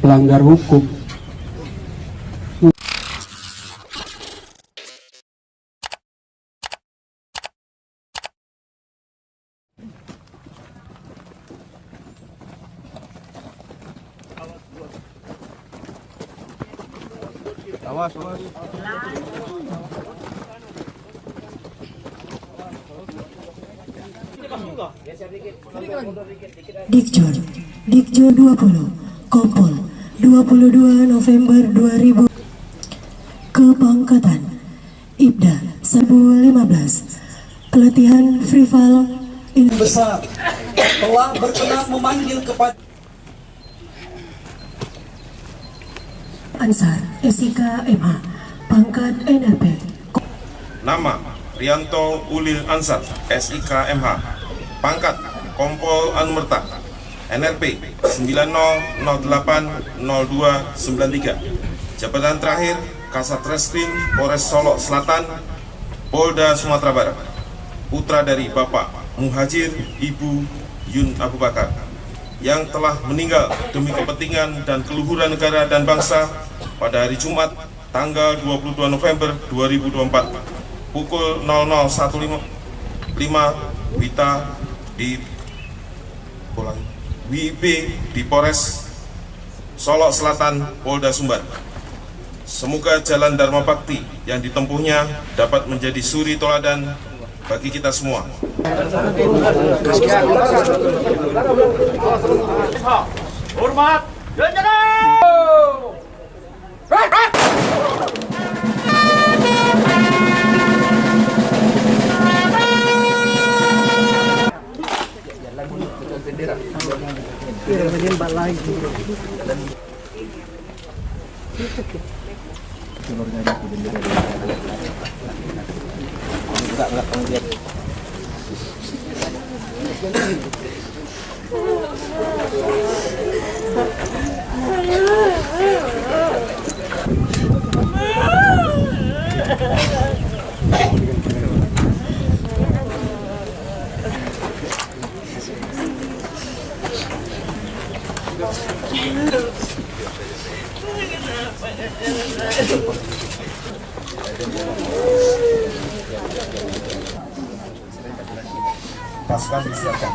pelanggar hukum. Awas, awas. Dikjor 20, Kompol 22 November 2000. Kepangkatan Ibda 1015. Pelatihan Frival besar telah berkenan memanggil kepada Ansar SIK MH, pangkat NRP. Nama Rianto Ulil Ansar SIK MH, pangkat Kompol Anumerta, NRP 90080293. Jabatan terakhir Kasat Reskrim Polres Solok Selatan, Polda Sumatera Barat. Putra dari Bapak Muhajir Ibu Yun Abu Bakar yang telah meninggal demi kepentingan dan keluhuran negara dan bangsa pada hari Jumat tanggal 22 November 2024 pukul 00.15 WIB di Polres Solok Selatan, Polda Sumbar. Semoga jalan Dharma Bakti yang ditempuhnya dapat menjadi suri toladan bagi kita semua. Hormat, Pasukan disiapkan.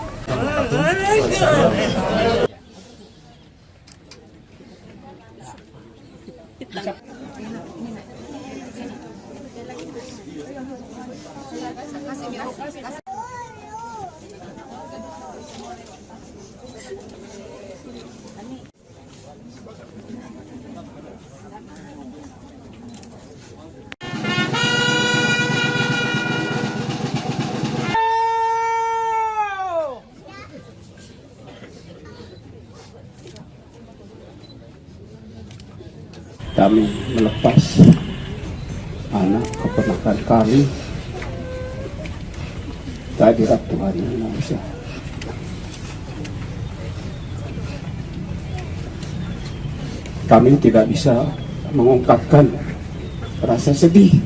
Kami melepas anak keponakan kami tadi Sabtu hari Indonesia. Kami tidak bisa mengungkapkan rasa sedih,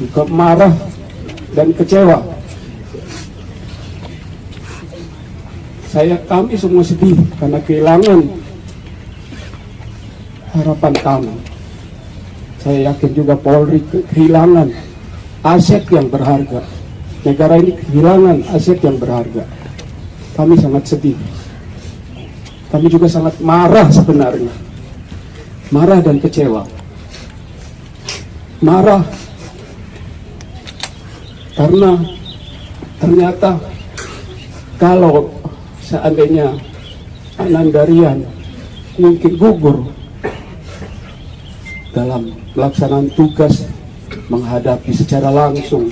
juga marah dan kecewa. Kami semua sedih karena kehilangan harapan kami. Saya yakin juga Polri kehilangan aset yang berharga. Negara ini kehilangan aset yang berharga. Kami sangat sedih. Kami juga sangat marah sebenarnya. Marah dan kecewa. Marah karena ternyata kalau seandainya Anandarian mungkin gugur dalam pelaksanaan tugas menghadapi secara langsung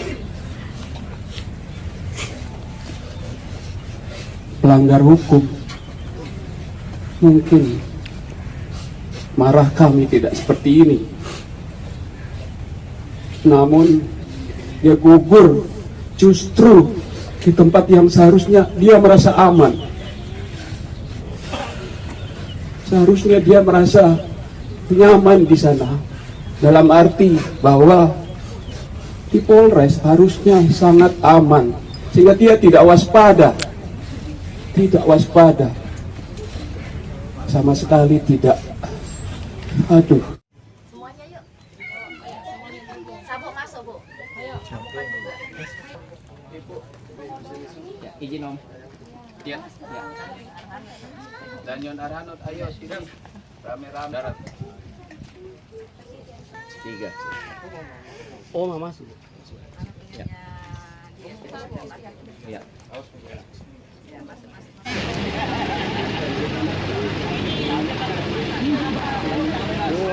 pelanggar hukum, mungkin marah kami tidak seperti ini. Namun dia gugur justru di tempat yang seharusnya dia merasa aman. Seharusnya dia merasa nyaman di sana, dalam arti bahwa di Polres harusnya sangat aman, sehingga dia tidak waspada. sama sekali tidak. Aduh. Semuanya yuk. Sabuk masuk, Bu. Ayo. Ya, izin Om. Ya, ya. Dan Yon Arhanut, ayo sini. Rame-rame. Darat. 3. Oh, Mama masuk. Ya. Ya.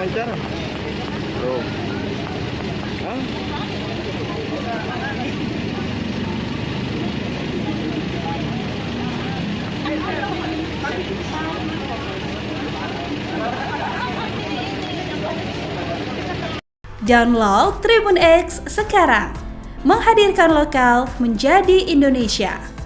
Wawancara. Belum. Hah? Download Tribun X sekarang, menghadirkan lokal menjadi Indonesia.